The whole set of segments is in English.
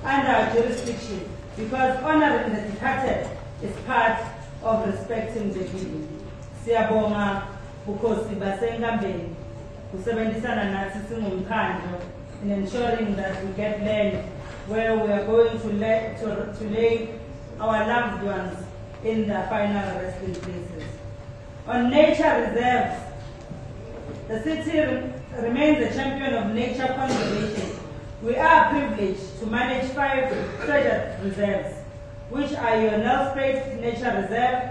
under our jurisdiction, because honoring the departed is part of respecting the living. Siyabonga bukhosi basenkambeni kusebenzisana nathi singumkhandlu in ensuring that we get land where we are going to lay our loved ones in the final resting places. On nature reserves, the city remains a champion of nature conservation. We are privileged to manage 5 treasured reserves, which are Yonel Nature Reserve,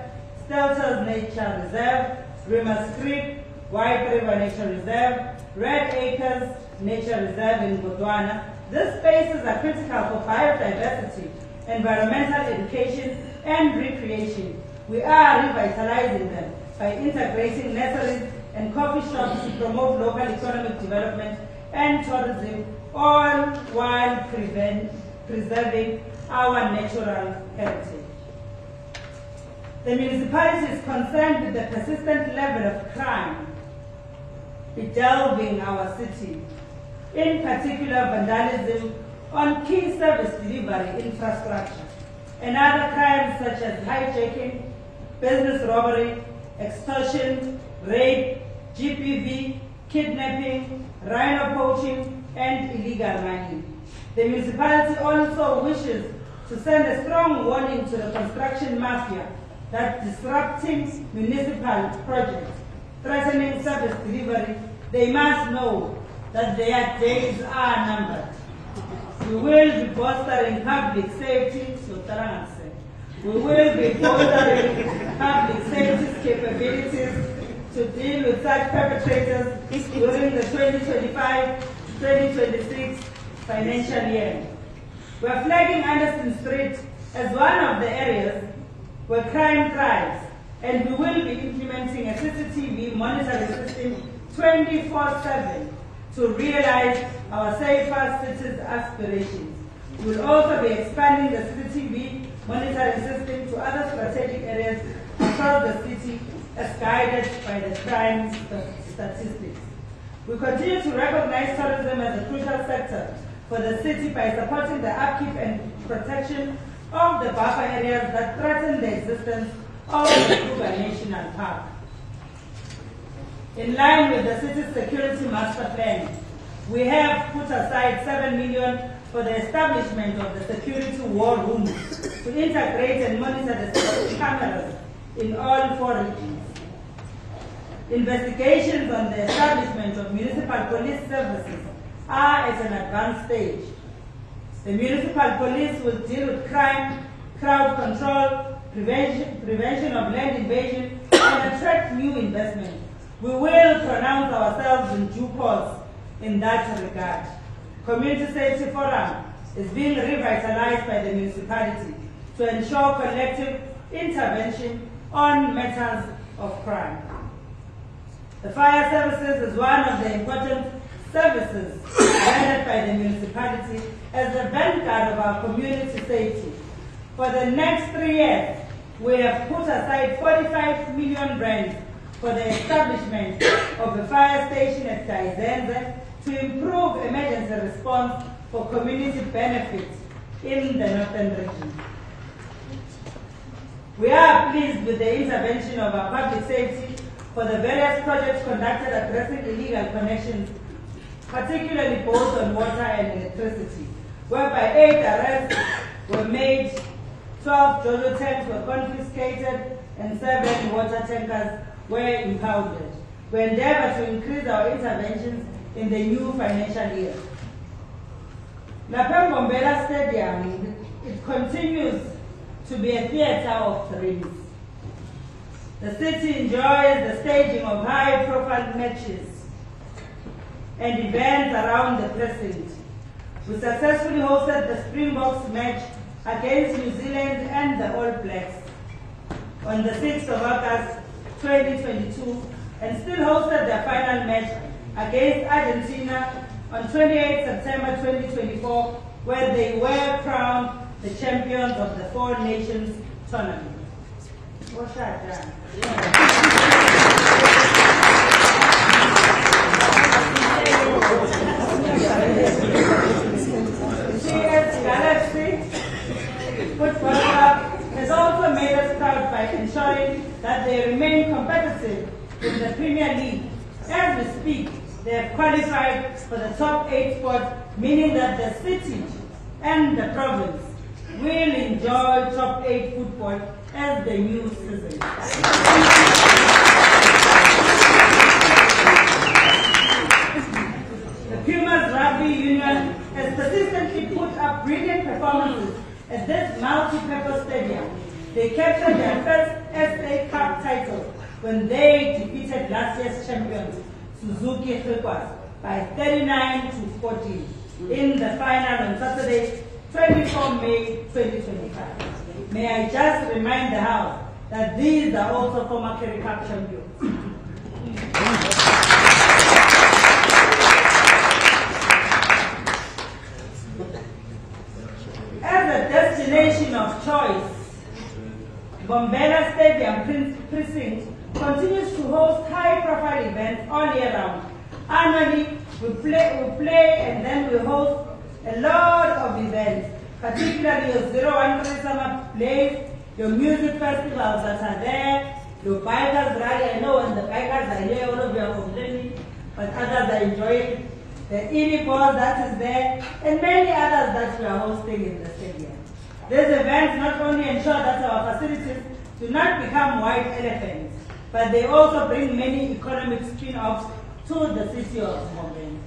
Stelters Nature Reserve, Rimas Creek, White River Nature Reserve, Red Acres Nature Reserve in Botswana. These spaces are critical for biodiversity, environmental education, and recreation. We are revitalizing them by integrating nurseries and coffee shops to promote local economic development and tourism, all while preserving our natural heritage. The municipality is concerned with the persistent level of crime bedelving our city, in particular vandalism on key service delivery infrastructure, and other crimes such as hijacking, business robbery, extortion, rape, GPV, kidnapping, rhino poaching, and illegal mining. The municipality also wishes to send a strong warning to the construction mafia that disrupting municipal projects, threatening service delivery, they must know that their days are numbered. We will be fostering public safety, we will be fostering public safety capabilities to deal with such perpetrators during the 2025-2026 financial year. We are flagging Anderson Street as one of the areas where crime thrives, and we will be implementing a CCTV monitoring system 24/7 to realize our safer cities aspirations. We will also be expanding the CCTV monitoring system to other strategic areas across the city as guided by the crime statistics. We continue to recognize tourism as a crucial sector for the city by supporting the upkeep and protection of the buffer areas that threaten the existence of the Kruger National Park. In line with the city's security master plan, we have put aside 7 million for the establishment of the security war rooms to integrate and monitor the security cameras in all 4 regions. Investigations on the establishment of municipal police services are at an advanced stage. The municipal police will deal with crime, crowd control, prevention of land invasion, and attract new investment. We will pronounce ourselves in due course in that regard. Community Safety Forum is being revitalized by the municipality to ensure collective intervention on matters of crime. The fire services is one of the important services rendered by the municipality as the vanguard of our community safety. For the next 3 years, we have put aside 45 million rand for the establishment of a fire station at Kaizenze to improve emergency response for community benefit in the northern region. We are pleased with the intervention of our public safety for the various projects conducted addressing illegal connections, particularly both on water and electricity, whereby 8 arrests were made, 12 JoJo tanks were confiscated, and 7 water tankers were impounded. We endeavor to increase our interventions in the new financial year. Lapha Mbombela Stadium, it continues to be a theater of thrills. The city enjoys the staging of high-profile matches and events around the precinct. We successfully hosted the Springboks match against New Zealand and the All Blacks on the 6th of August 2022, and still hosted their final match against Argentina on 28 September 2024, where they were crowned the champions of the Four Nations tournament. What's that, Dan? CS Galaxy that they remain competitive in the Premier League. As we speak, they have qualified for the top 8 spot, meaning that the city and the province will enjoy top 8 football as the new season. The Pumas Rugby Union has persistently put up brilliant performances at this multi-purpose stadium. They captured their first SA Cup title when they defeated last year's champions, Suzuki Griquas, by 39-14 in the final on Saturday, 24 May 2025. May I just remind the House that these are also former Kerry Cup champions. As a destination of choice, Mbombela Stadium Precinct continues to host high-profile events all year round. Annually, we play and then we host a lot of events, particularly your 013 Summer Plays, your music festivals that are there, your bikers rally. I know when the bikers are here, all of you are complaining, but others are enjoying it. The ED ball that is there, and many others that we are hosting in the stadium. These events not only ensure that our facilities do not become white elephants, but they also bring many economic spin-offs to the city of Mbombela.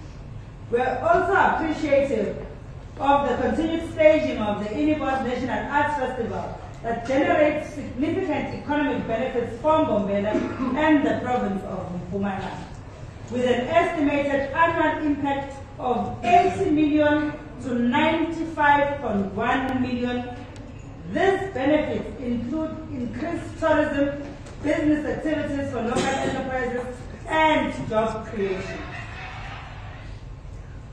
We are also appreciative of the continued staging of the Inibos National Arts Festival that generates significant economic benefits for Mbombela and the province of Mpumalanga. With an estimated annual impact of 80 million to 95.1 million. These benefits include increased tourism, business activities for local enterprises, and job creation.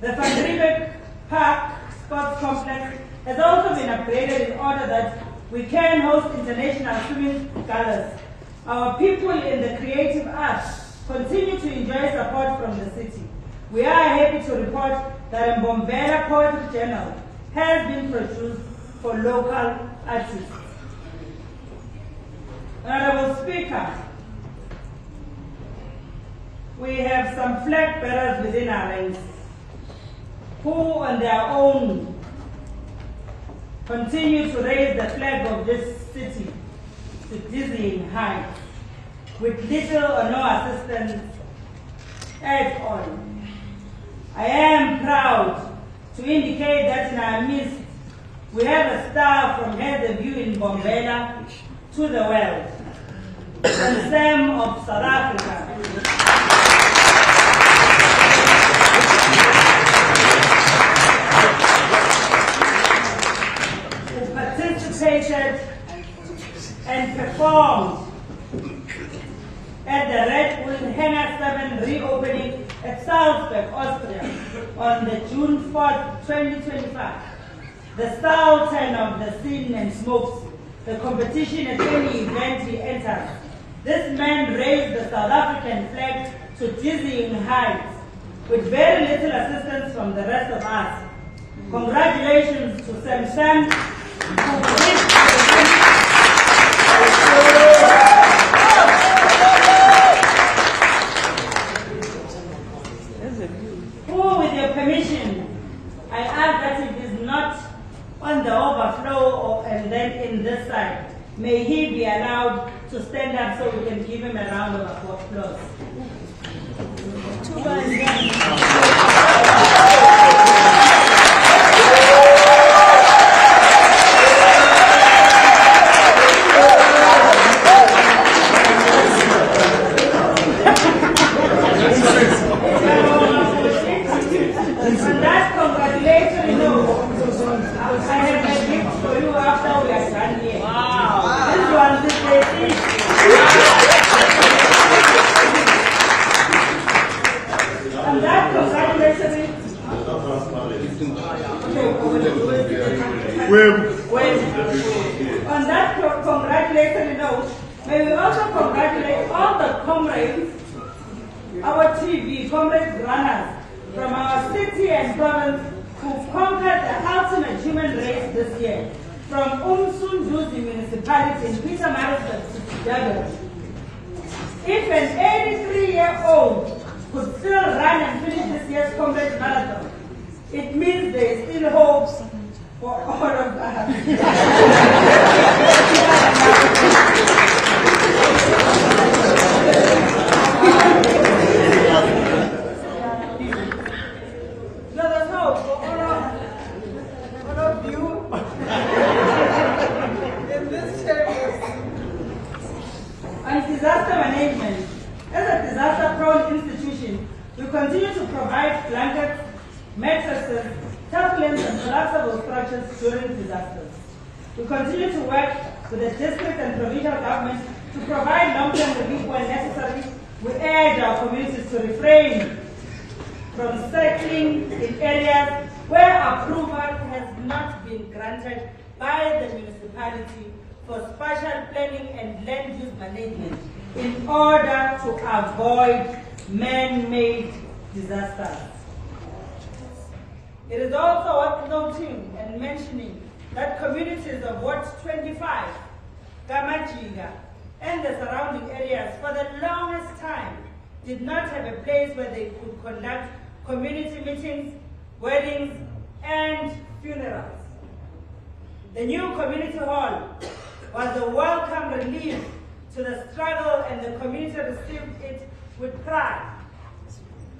The Van Riebeeck Park Sports Complex has also been upgraded in order that we can host international swimming galas. Our people in the creative arts continue to enjoy support from the city. We are happy to report that a Mbombela Poetry Journal has been produced for local artists. Honorable Speaker, we have some flag bearers within our ranks who on their own continue to raise the flag of this city to dizzying heights with little or no assistance at all. I am proud to indicate that in our midst we have a star from Heads of View in Mbombela to the world, the Sam of South Africa. Who participated and performed at the Red Bull Hangar 7 reopening at Salzburg, Austria on the June 4th, 2025. The Sultan of the Sin and Smokes the competition at any event he enters. This man raised the South African flag to dizzying heights with very little assistance from the rest of us. Congratulations to Sam Sam, who with your permission, I ask that it is not on the overflow and then in this side. May he be allowed to stand up so we can give him a round of applause. On that congratulatory note, I have a gift for you after we are done here. Wow. This one is the seat. On that congratulatory on that congratulatory note, may we also congratulate all the comrades, our TV comrades runners from our city and province who've conquered the ultimate human race this year. From Umsunduzi municipality in Pietermaritzburg to Durban, If an 83-year-old could still run and finish this year's Comrades Marathon, it means there is still hope for all of us. No, there's hope for all of you in this chamber. On disaster management, as a disaster-prone institution, we continue to provide blankets, mattresses, tarpaulins, and collapsible structures during disasters. We continue to work with the district and provincial government to provide long-term relief when necessary. We urge our communities to refrain from settling in areas where approval has not been granted by the municipality for spatial planning and land use management in order to avoid man-made disasters. It is also worth noting and mentioning that communities of Ward 25, Kamajiga, and the surrounding areas for the longest time did not have a place where they could conduct community meetings, weddings, and funerals. The new community hall was a welcome relief to the struggle, and the community received it with pride.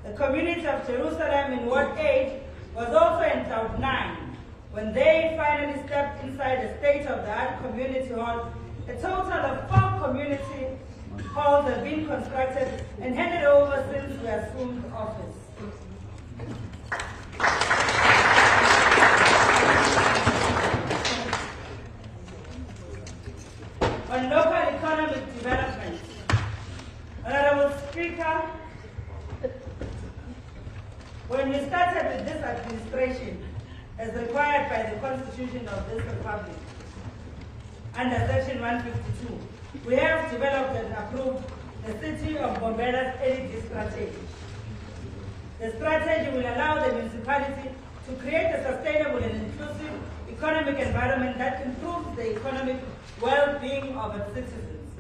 The community of Jerusalem in Ward 8 was also in Cloud 9 when they finally stepped inside the state-of-the-art community hall. A total of 4 community halls have been constructed and handed over since we assumed office. On local economic development, Honorable Speaker, when we started with this administration, as required by the Constitution of this Republic, under Section 152, we have developed and approved the City of Mbombela's LED strategy. The strategy will allow the municipality to create a sustainable and inclusive economic environment that improves the economic well-being of its citizens.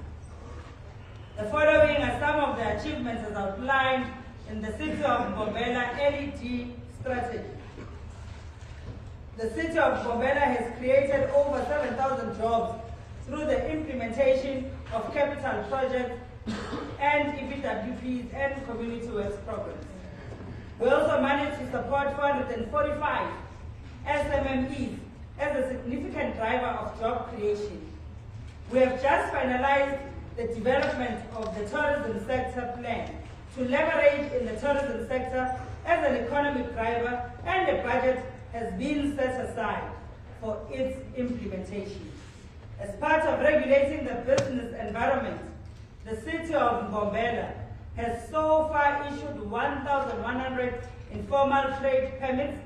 The following are some of the achievements as outlined in the City of Mbombela LED strategy. The City of Mbombela has created over 7,000 jobs through the implementation of capital projects and EPWPs and community works programs. We also managed to support 445 SMMEs as a significant driver of job creation. We have just finalized the development of the tourism sector plan to leverage in the tourism sector as an economic driver, and a budget has been set aside for its implementation. As part of regulating the business environment, the City of Mbombela has so far issued 1,100 informal trade permits.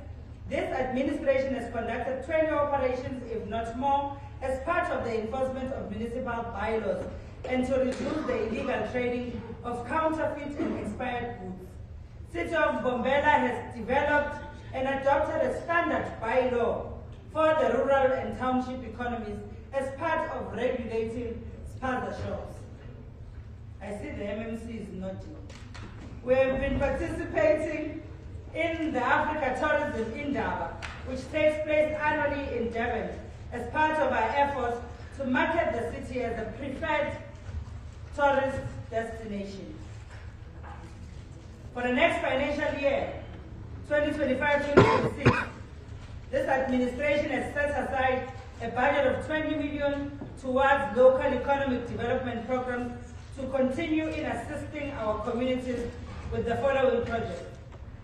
This administration has conducted 20 operations, if not more, as part of the enforcement of municipal bylaws and to reduce the illegal trading of counterfeit and expired goods. City of Mbombela has developed and adopted a standard bylaw for the rural and township economies as part of regulating spaza shops. I see the MMC is nodding. We have been participating in the Africa Tourism Indaba, which takes place annually in Durban, as part of our efforts to market the city as a preferred tourist destination. For the next financial year, 2025-2026, this administration has set aside a budget of 20 million towards local economic development programs to continue in assisting our communities with the following projects.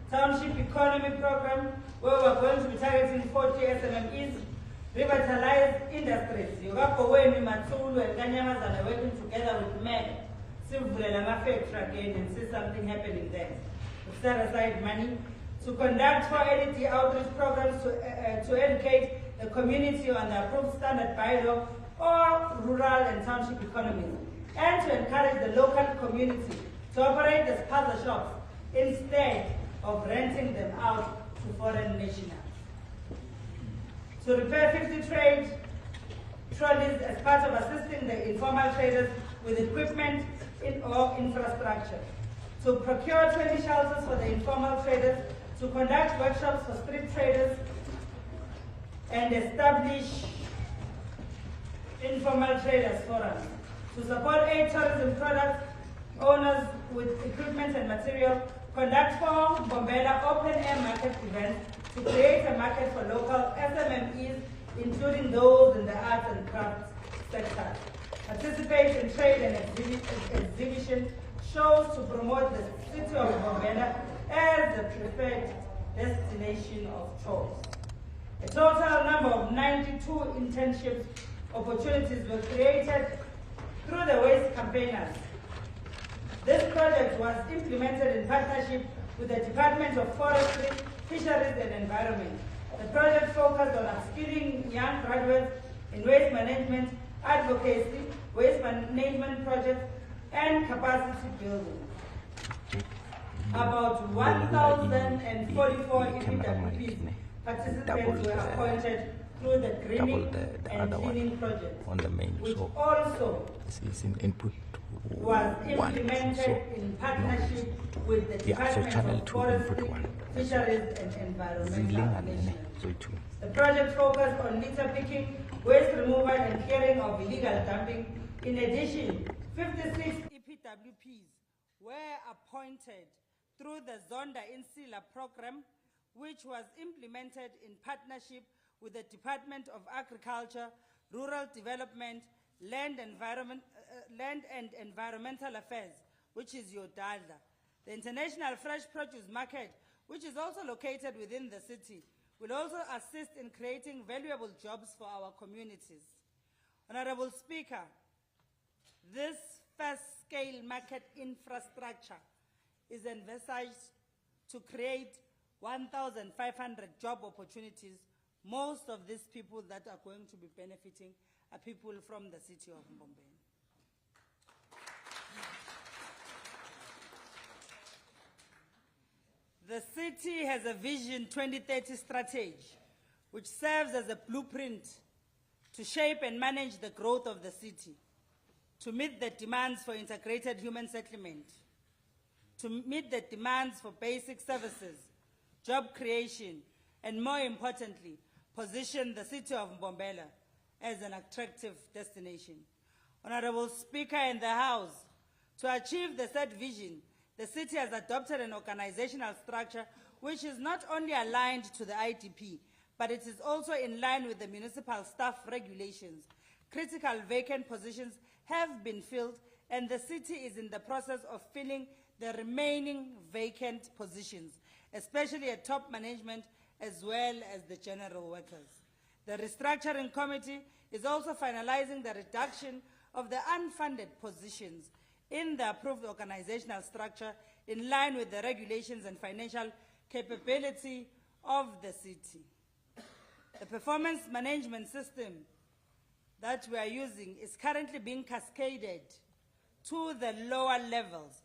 Township Economy Program, where we're going to be targeting 40 SMMEs, revitalized industries. Yogapoweni, Matsulu, and Kanyamazan are working together with MEG, Silvulelama Factory again, and see something happening there. We set aside money to conduct 4 LED outreach programs to educate the community on the approved standard bylaw or rural and township economies, and to encourage the local community to operate the spaza shops instead of renting them out to foreign nationals. To repair 50 trade trolleys as part of assisting the informal traders with equipment or infrastructure, to procure 20 shelters for the informal traders, to conduct workshops for street traders, and establish informal traders forums, to support 8 tourism product owners with equipment and material, conduct 4 Mbombela open-air market events to create a market for local SMMEs, including those in the arts and crafts sector. Participate in trade and exhibition shows to promote the city of Mbombela as the preferred destination of choice. A total number of 92 internship opportunities were created through the waste campaigners. This project was implemented in partnership with the Department of Forestry, Fisheries and Environment. The project focused on upskilling young graduates in waste management, advocacy, waste management projects, and capacity building. About 1,044 EPWPs participants were appointed through the greening and cleaning project, on the main, which so also this is in input was 1, implemented so in partnership with the yeah, so Department channel of 2 Forestry, input 1, Fisheries and Environmental zilingane Management. so 2. The project focused on litter picking, waste removal and clearing of illegal dumping. In addition, 56 EPWPs were appointed through the Zonda Insila program, which was implemented in partnership with the Department of Agriculture, Rural Development, Land and Environmental Affairs, which is YODADLA. The International Fresh Produce Market, which is also located within the city, will also assist in creating valuable jobs for our communities. Honorable Speaker, this first-scale market infrastructure is envisaged to create 1,500 job opportunities. Most of these people that are going to be benefiting are people from the city of Mbombela. The city has a Vision 2030 strategy, which serves as a blueprint to shape and manage the growth of the city, to meet the demands for integrated human settlement, to meet the demands for basic services, job creation, and more importantly, position the city of Mbombela as an attractive destination. Honorable Speaker and the House, to achieve the said vision, the city has adopted an organizational structure which is not only aligned to the IDP, but it is also in line with the municipal staff regulations. Critical vacant positions have been filled, and the city is in the process of filling the remaining vacant positions, especially at top management as well as the general workers. The restructuring committee is also finalizing the reduction of the unfunded positions in the approved organizational structure in line with the regulations and financial capability of the city. The performance management system that we are using is currently being cascaded to the lower levels.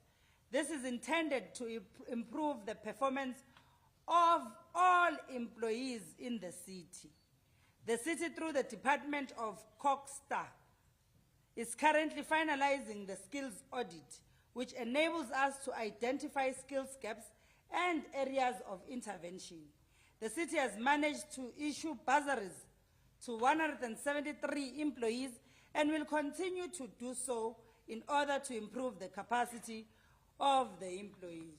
This is intended to improve the performance of all employees in the city. The city, through the Department of COGSTA, is currently finalizing the skills audit, which enables us to identify skills gaps and areas of intervention. The city has managed to issue bursaries to 173 employees and will continue to do so in order to improve the capacity of the employees.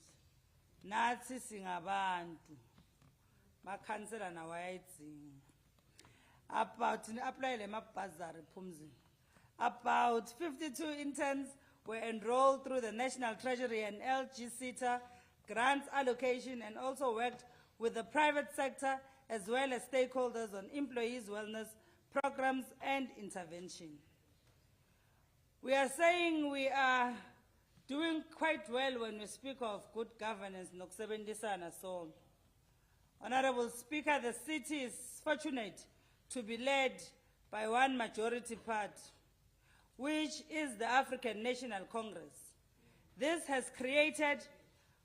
Nathi singabantu, makhansela nawayidzinga. About apply le mabhazari phumzini. About 52 interns were enrolled through the National Treasury and LG CETA grants allocation, and also worked with the private sector as well as stakeholders on employees' wellness programs and intervention. We are saying we are doing quite well when we speak of good governance, nokusebenzisana so. Honorable Speaker, the city is fortunate to be led by one majority party, which is the African National Congress. This has created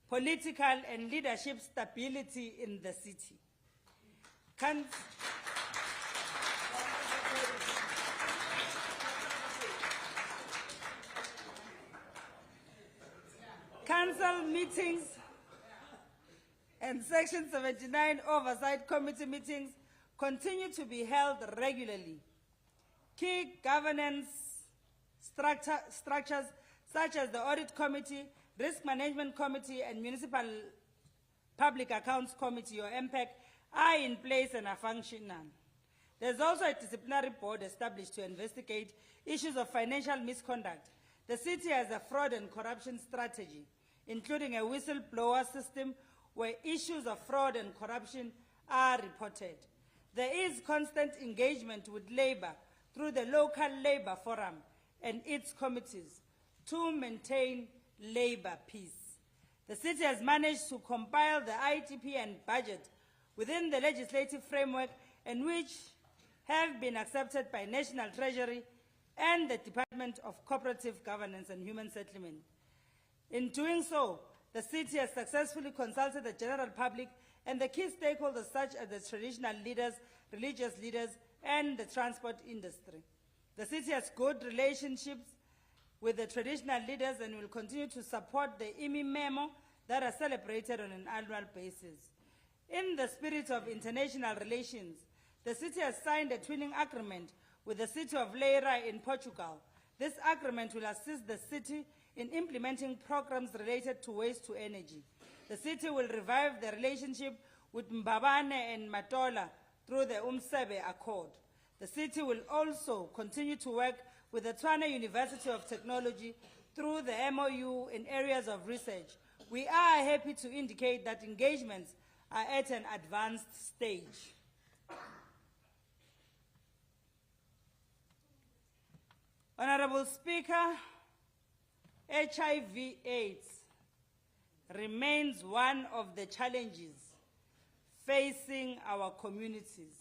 political and leadership stability in the city. meetings and Section 79 Oversight Committee meetings continue to be held regularly. Key governance structures such as the Audit Committee, Risk Management Committee, and Municipal Public Accounts Committee, or MPAC, are in place and are functional. There's also a disciplinary board established to investigate issues of financial misconduct. The city has a fraud and corruption strategy, including a whistleblower system where issues of fraud and corruption are reported. There is constant engagement with labor through the local labor forum and its committees to maintain labor peace. The city has managed to compile the ITP and budget within the legislative framework, and which have been accepted by National Treasury and the Department of Cooperative Governance and Human Settlement. In doing so, the city has successfully consulted the general public and the key stakeholders such as the traditional leaders, religious leaders, and the transport industry. The city has good relationships with the traditional leaders and will continue to support the IMI memo that are celebrated on an annual basis. In the spirit of international relations, the city has signed a twinning agreement with the city of Leiria in Portugal. This agreement will assist the city in implementing programs related to waste to energy. The city will revive the relationship with Mbabane and Matola through the Umsebe Accord. The city will also continue to work with the Tshwane University of Technology through the MOU in areas of research. We are happy to indicate that engagements are at an advanced stage. Honorable Speaker, HIV/AIDS remains one of the challenges facing our communities.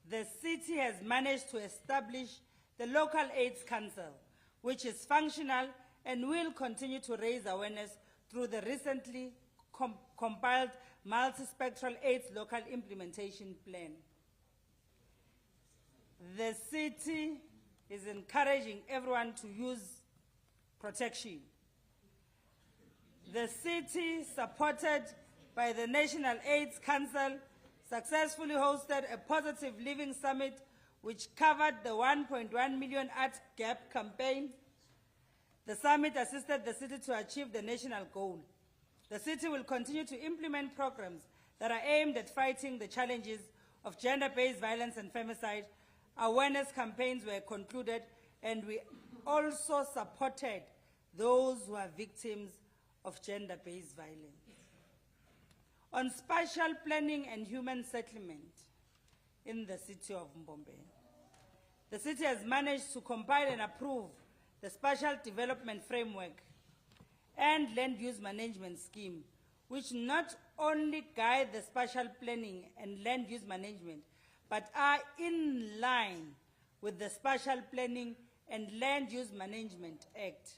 The city has managed to establish the local AIDS Council, which is functional and will continue to raise awareness through the recently compiled multispectral AIDS local implementation plan. The city is encouraging everyone to use protection. The city, supported by the National AIDS Council, successfully hosted a Positive Living Summit which covered the 1.1 million Art Gap campaign. The summit assisted the city to achieve the national goal. The city will continue to implement programs that are aimed at fighting the challenges of gender-based violence and femicide. Awareness campaigns were concluded, and we also supported those who are victims of gender-based violence. On spatial planning and human settlement in the city of Mbombe, the city has managed to compile and approve the Spatial Development Framework and Land Use Management Scheme, which not only guide the spatial planning and land use management, but are in line with the Spatial Planning and Land Use Management Act.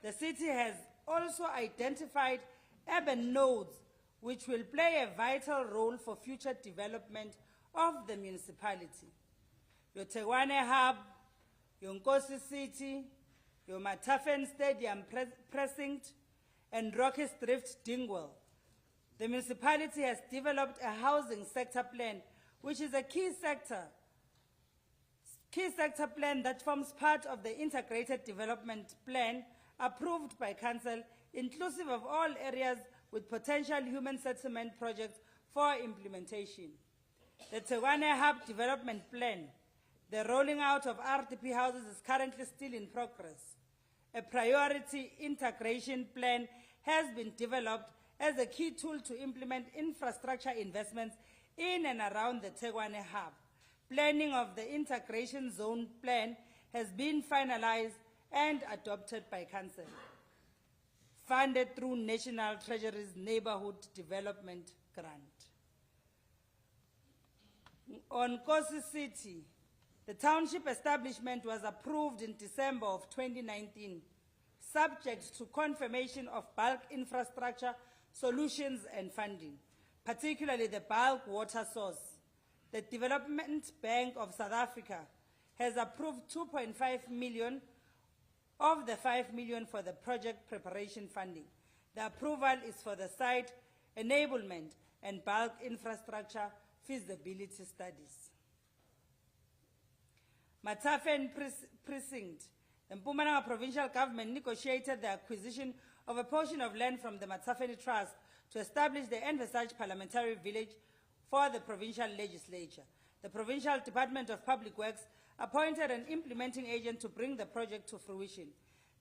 The city has also identified urban nodes which will play a vital role for future development of the municipality. Your Tewane Hub, your Nkosi City, your Matafen Stadium Precinct, and Rocky Drift Dingwall. The municipality has developed a housing sector plan, which is a key sector plan that forms part of the integrated development plan approved by Council, inclusive of all areas with potential human settlement projects for implementation. The Tewane Hub Development Plan, the rolling out of RDP houses, is currently still in progress. A priority integration plan has been developed as a key tool to implement infrastructure investments in and around the Tewane Hub. Planning of the integration zone plan has been finalized and adopted by Council, funded through National Treasury's Neighborhood Development Grant. On Nkosi City, the township establishment was approved in December of 2019, subject to confirmation of bulk infrastructure solutions and funding, particularly the bulk water source. The Development Bank of South Africa has approved 2.5 million of the 5 million for the project preparation funding. The approval is for the site enablement and bulk infrastructure feasibility studies. Mathafen Precinct. The Mpumalanga provincial government negotiated the acquisition of a portion of land from the Mathafen Trust to establish the envisaged parliamentary village for the provincial legislature. The Provincial Department of Public Works appointed an implementing agent to bring the project to fruition.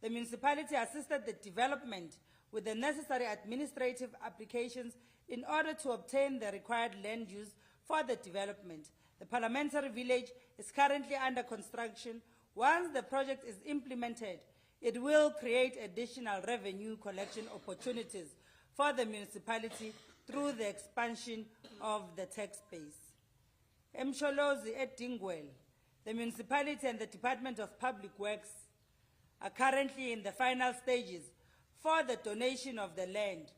The municipality assisted the development with the necessary administrative applications in order to obtain the required land use for the development. The parliamentary village is currently under construction. Once the project is implemented, it will create additional revenue collection opportunities for the municipality through the expansion of the tax base. Msholozi at Dingwell, the municipality and the Department of Public Works are currently in the final stages for the donation of the land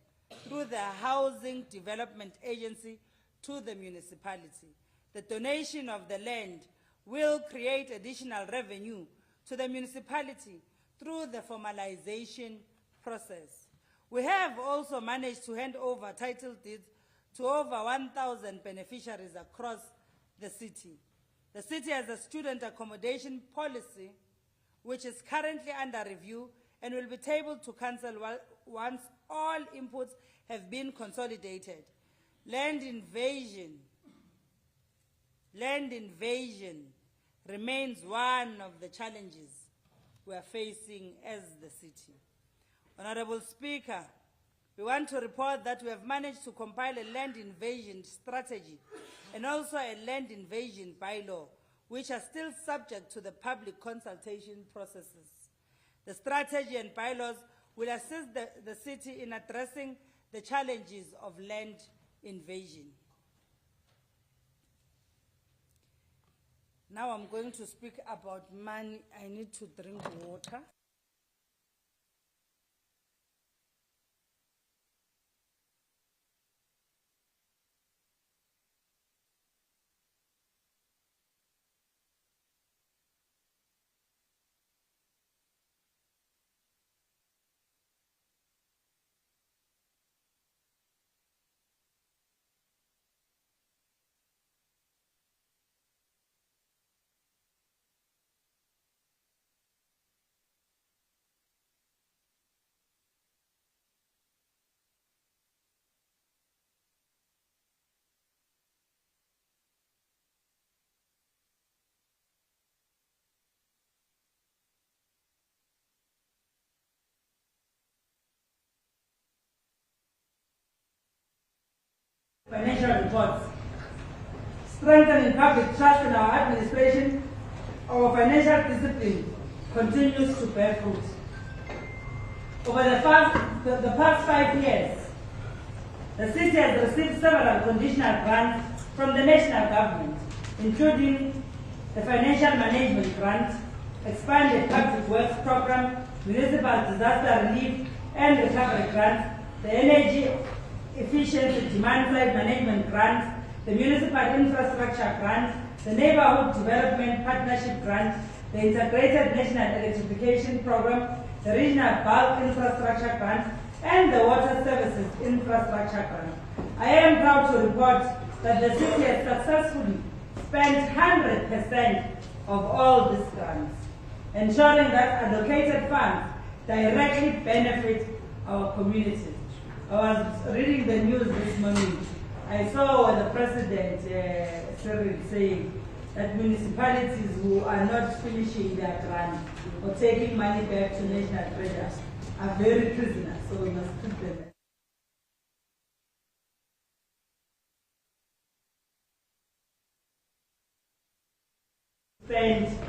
through the Housing Development Agency to the municipality. The donation of the land will create additional revenue to the municipality through the formalization process. We have also managed to hand over title deeds to over 1,000 beneficiaries across the city. The city has a student accommodation policy which is currently under review and will be tabled to council once all inputs have been consolidated. Land invasion remains one of the challenges we are facing as the city. Honorable Speaker, we want to report that we have managed to compile a land invasion strategy and also a land invasion bylaw, which are still subject to the public consultation processes. The strategy and bylaws will assist the city in addressing the challenges of land invasion. Now I'm going to speak about money. I need to drink water. Financial reports. Strengthening public trust in our administration, our financial discipline continues to bear fruit. Over the past 5 years, the city has received several conditional grants from the national government, including the Financial Management Grant, Expanded Public Works Program, Municipal Disaster Relief and Recovery Grant, the Energy Efficiency Demand-Side Management Grant, the Municipal Infrastructure Grant, the Neighborhood Development Partnership Grant, the Integrated National Electrification Program, the Regional Bulk Infrastructure Grant, and the Water Services Infrastructure Grant. I am proud to report that the city has successfully spent 100% of all these grants, ensuring that allocated funds directly benefit our communities. I was reading the news this morning. I saw the President Cyril saying that municipalities who are not finishing their grant or taking money back to national treasure are very prisoners, so we must treat them. Spend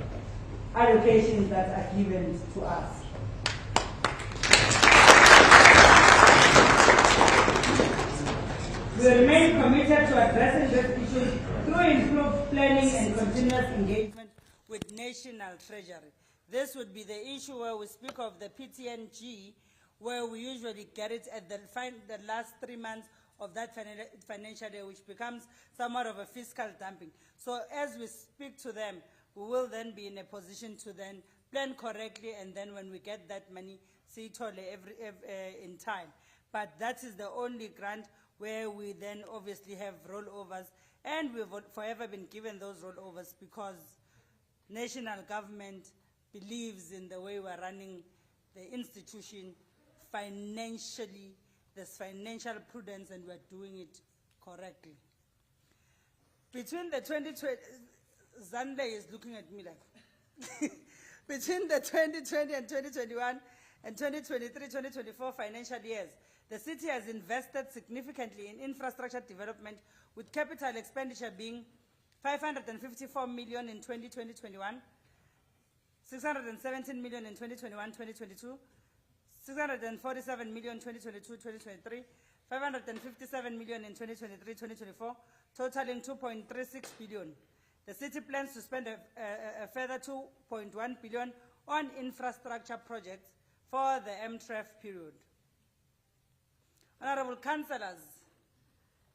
allocations that are given to us. We remain committed to addressing this issue through improved planning and continuous engagement with National Treasury. This would be the issue where we speak of the PTNG, where we usually get it at the last 3 months of that financial year, which becomes somewhat of a fiscal dumping. So as we speak to them, we will then be in a position to then plan correctly, and then when we get that money, see it all in time. but that is the only grant where we then obviously have rollovers, and we've forever been given those rollovers because national government believes in the way we're running the institution financially. There's financial prudence and we're doing it correctly. Between the 2020, Zande is looking at me like, between the 2020 and 2021 and 2023-2024 financial years, the city has invested significantly in infrastructure development, with capital expenditure being 554 million in 2020-21, 617 million in 2021-2022, 647 million 2022-2023, 557 million in 2023-2024, totaling 2.36 billion. The city plans to spend a further 2.1 billion on infrastructure projects for the MTREF period. Honorable Councillors,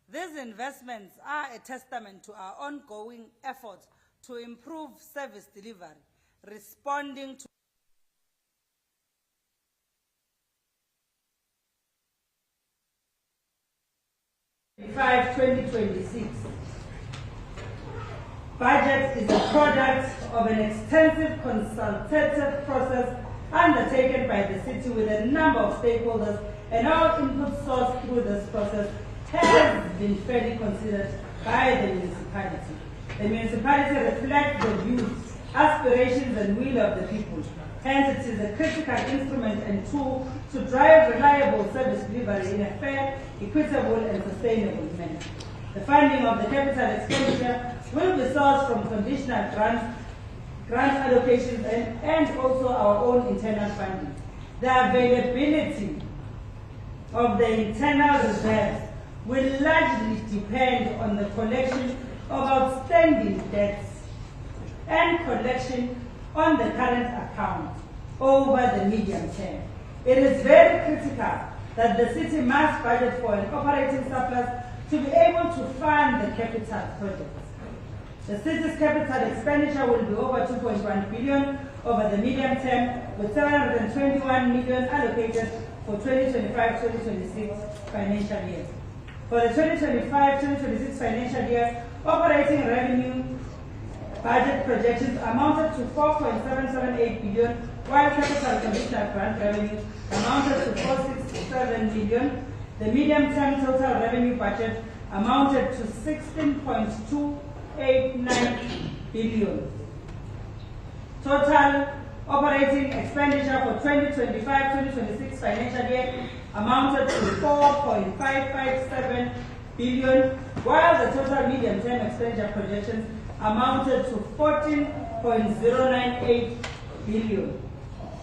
these investments are a testament to our ongoing efforts to improve service delivery, responding to 2026. Budget is a product of an extensive consultative process undertaken by the city with a number of stakeholders, and all input sourced through this process has been fairly considered by the municipality. The municipality reflects the views, aspirations, and will of the people. Hence, it is a critical instrument and tool to drive reliable service delivery in a fair, equitable, and sustainable manner. The funding of the capital expenditure will be sourced from conditional grant allocations and also our own internal funding. The availability of the internal reserves will largely depend on the collection of outstanding debts and collection on the current account over the medium term. It is very critical that the city must budget for an operating surplus to be able to fund the capital projects. The city's capital expenditure will be over 2.1 billion over the medium term, with 721 million allocated for 2025-2026 financial year. For the 2025-2026 financial year, operating revenue budget projections amounted to 4.778 billion, while capital conditional grant revenue amounted to 467 billion. The medium-term total revenue budget amounted to 16.289 billion. Total operating expenditure for 2025-2026 financial year amounted to 4.557 billion, while the total medium-term expenditure projections amounted to 14.098 billion.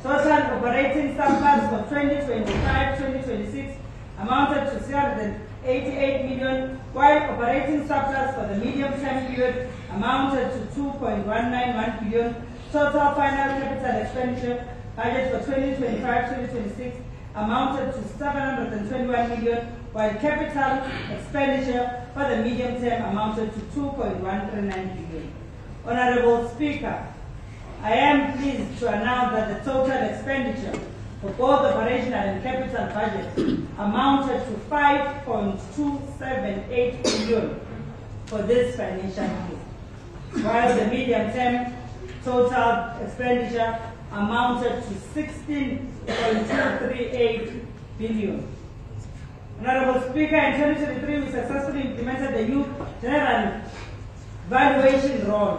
Total operating surplus for 2025-2026 amounted to 388 million, while operating surplus for the medium-term period amounted to 2.191 billion. Total final capital expenditure budget for 2025-2026 amounted to 721 million, while capital expenditure for the medium term amounted to 2.139 billion. Honorable Speaker, I am pleased to announce that the total expenditure for both operational and capital budgets amounted to 5.278 billion for this financial year, while the medium term total expenditure amounted to 16.238 billion. Honorable Speaker, in 2023 we successfully implemented the new general valuation roll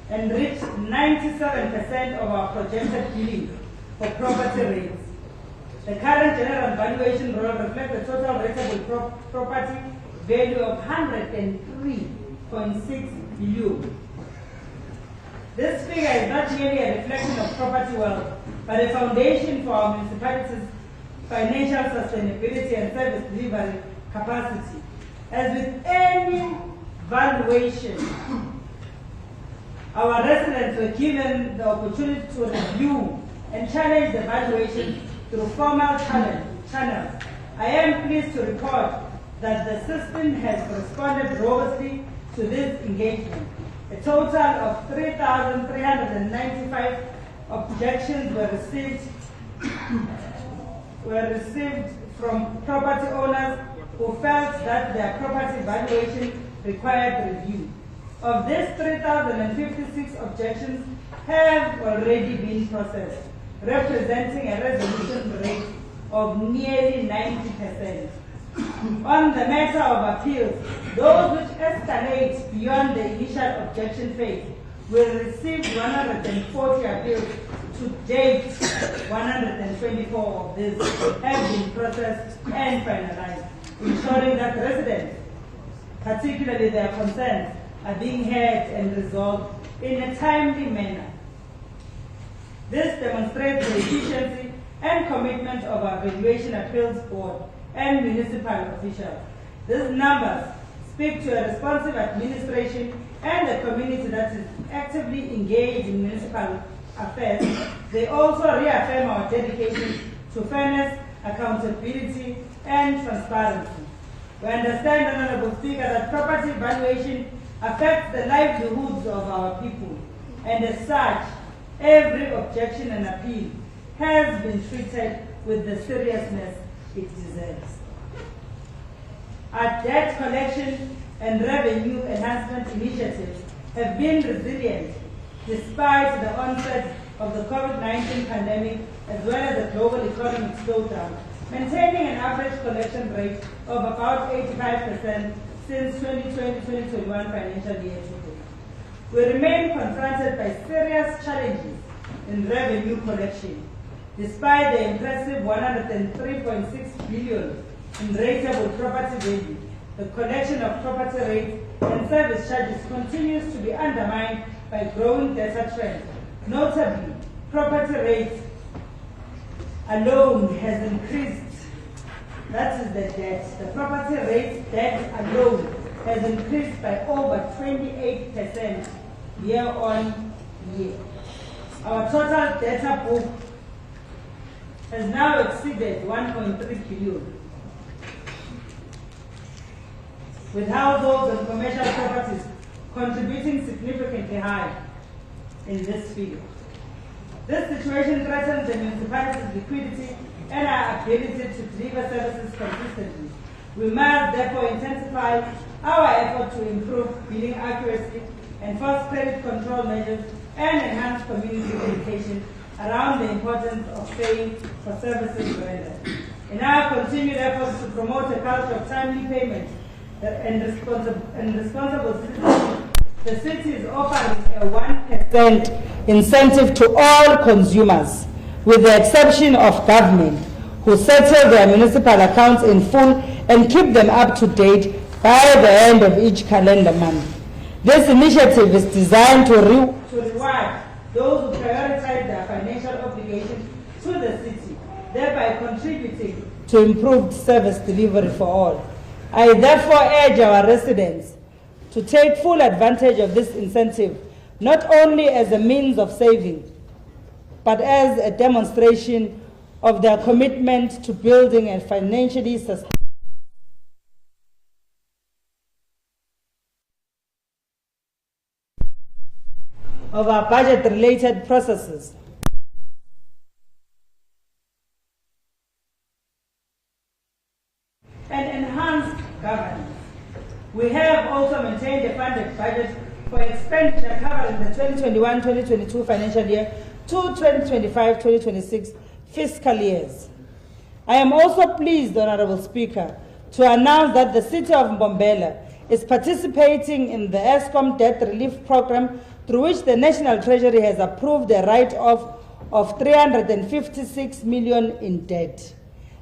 and reached 97% of our projected billing for property rates. The current general valuation roll reflects the total rateable property value of 103.6 billion. This figure is not merely a reflection of property wealth, but a foundation for our municipality's financial sustainability and service delivery capacity. As with any valuation, our residents were given the opportunity to review and challenge the valuation through formal channels. I am pleased to report that the system has responded robustly to this engagement. A total of 3,395 objections were received from property owners who felt that their property valuation required review. Of these, 3,056 objections have already been processed, representing a resolution rate of nearly 90%. On the matter of appeals, those which escalate beyond the initial objection phase will receive 140 appeals. To date, 124 of these have been processed and finalized, ensuring that residents, particularly their concerns, are being heard and resolved in a timely manner. This demonstrates the efficiency and commitment of our Valuation Appeals Board and municipal officials. These numbers speak to a responsive administration and a community that is actively engaged in municipal affairs. They also reaffirm our dedication to fairness, accountability, and transparency. We understand, Honorable Speaker, that property valuation affects the livelihoods of our people, and as such, every objection and appeal has been treated with the seriousness it deserves. Our debt collection and revenue enhancement initiatives have been resilient despite the onset of the COVID-19 pandemic as well as the global economic slowdown, maintaining an average collection rate of about 85% since 2020-2021 financial year to date. We remain confronted by serious challenges in revenue collection. Despite the impressive 103.6 billion in rateable property value, the collection of property rates and service charges continues to be undermined by growing data trends. Notably, property rates alone has increased. That is the debt. The property rate debt alone has increased by over 28% year on year. Our total data book has now exceeded 1.3 billion, with households and commercial properties contributing significantly high in this figure. This situation threatens the municipality's liquidity and our ability to deliver services consistently. We must therefore intensify our effort to improve billing accuracy, enforce credit control measures, and enhance community education around the importance of paying for services rendered. In our continued efforts to promote a culture of timely payment and responsible citizenship, the city is offering a 1% incentive to all consumers, with the exception of government, who settle their municipal accounts in full and keep them up to date by the end of each calendar month. This initiative is designed to reward those who prioritize their financial obligations to the city, thereby contributing to improved service delivery for all. I therefore urge our residents to take full advantage of this incentive, not only as a means of saving, but as a demonstration of their commitment to building a financially sustainable of our budget-related processes. And enhanced governance. We have also maintained a funded budget for expenditure covering the 2021-2022 financial year to 2025-2026 fiscal years. I am also pleased, Honorable Speaker, to announce that the City of Mbombela is participating in the ESCOM debt relief program, through which the National Treasury has approved a write-off of 356 million in debt.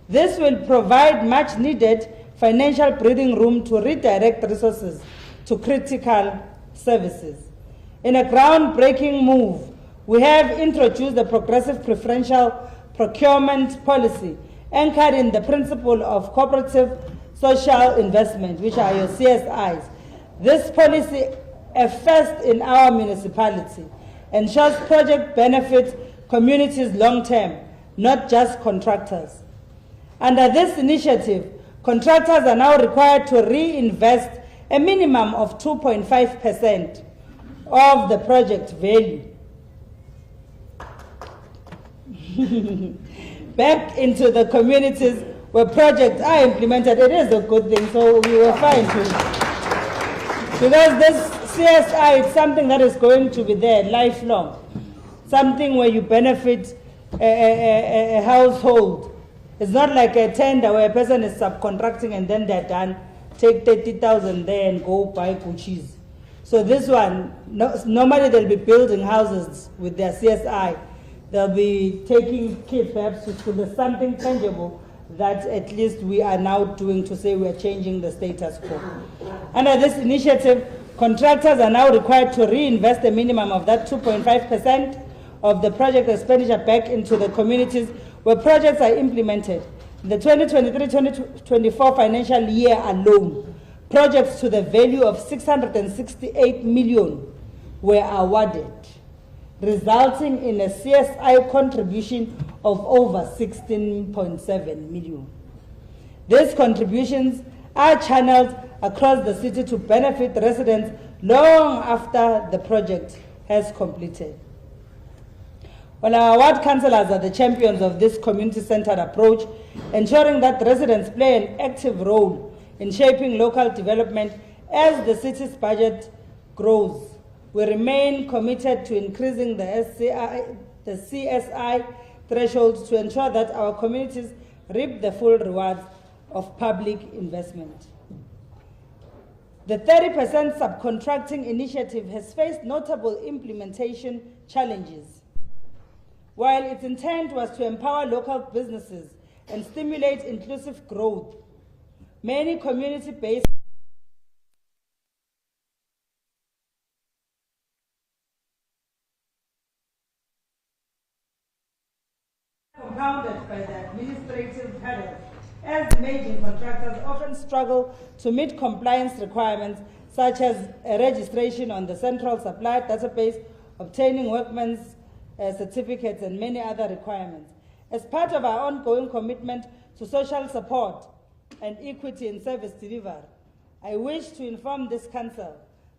This will provide much needed financial breathing room to redirect resources to critical services. In a groundbreaking move, we have introduced a progressive preferential procurement policy anchored in the principle of cooperative social investment, which are your CSIs. This policy, a first in our municipality, ensures project benefits communities long-term, not just contractors. Under this initiative, contractors are now required to reinvest a minimum of 2.5% of the project value back into the communities where projects are implemented, it is a good thing, so we were fine too. Because this CSI is something that is going to be there lifelong. Something where you benefit a household. It's not like a tender where a person is subcontracting and then they're done. Take 30,000 there and go buy Gucci's. So this one, normally they'll be building houses with their CSI. They'll be taking kids perhaps to school. There's something tangible that at least we are now doing to say we are changing the status quo. Under this initiative, contractors are now required to reinvest a minimum of that 2.5% of the project expenditure back into the communities where projects are implemented. In the 2023-2024 financial year alone, projects to the value of 668 million were awarded, resulting in a CSI contribution of over 16.7 million. These contributions are channeled across the city to benefit residents long after the project has completed. Well, our ward councillors are the champions of this community-centered approach, ensuring that residents play an active role in shaping local development as the city's budget grows. We remain committed to increasing the CSI thresholds to ensure that our communities reap the full rewards of public investment. The 30% subcontracting initiative has faced notable implementation challenges. While its intent was to empower local businesses and stimulate inclusive growth, many community-based compounded by the administrative hurdles, as major contractors often struggle to meet compliance requirements such as a registration on the central supplier database, obtaining workmen's certificates, and many other requirements. As part of our ongoing commitment to social support and equity in service delivery, I wish to inform this Council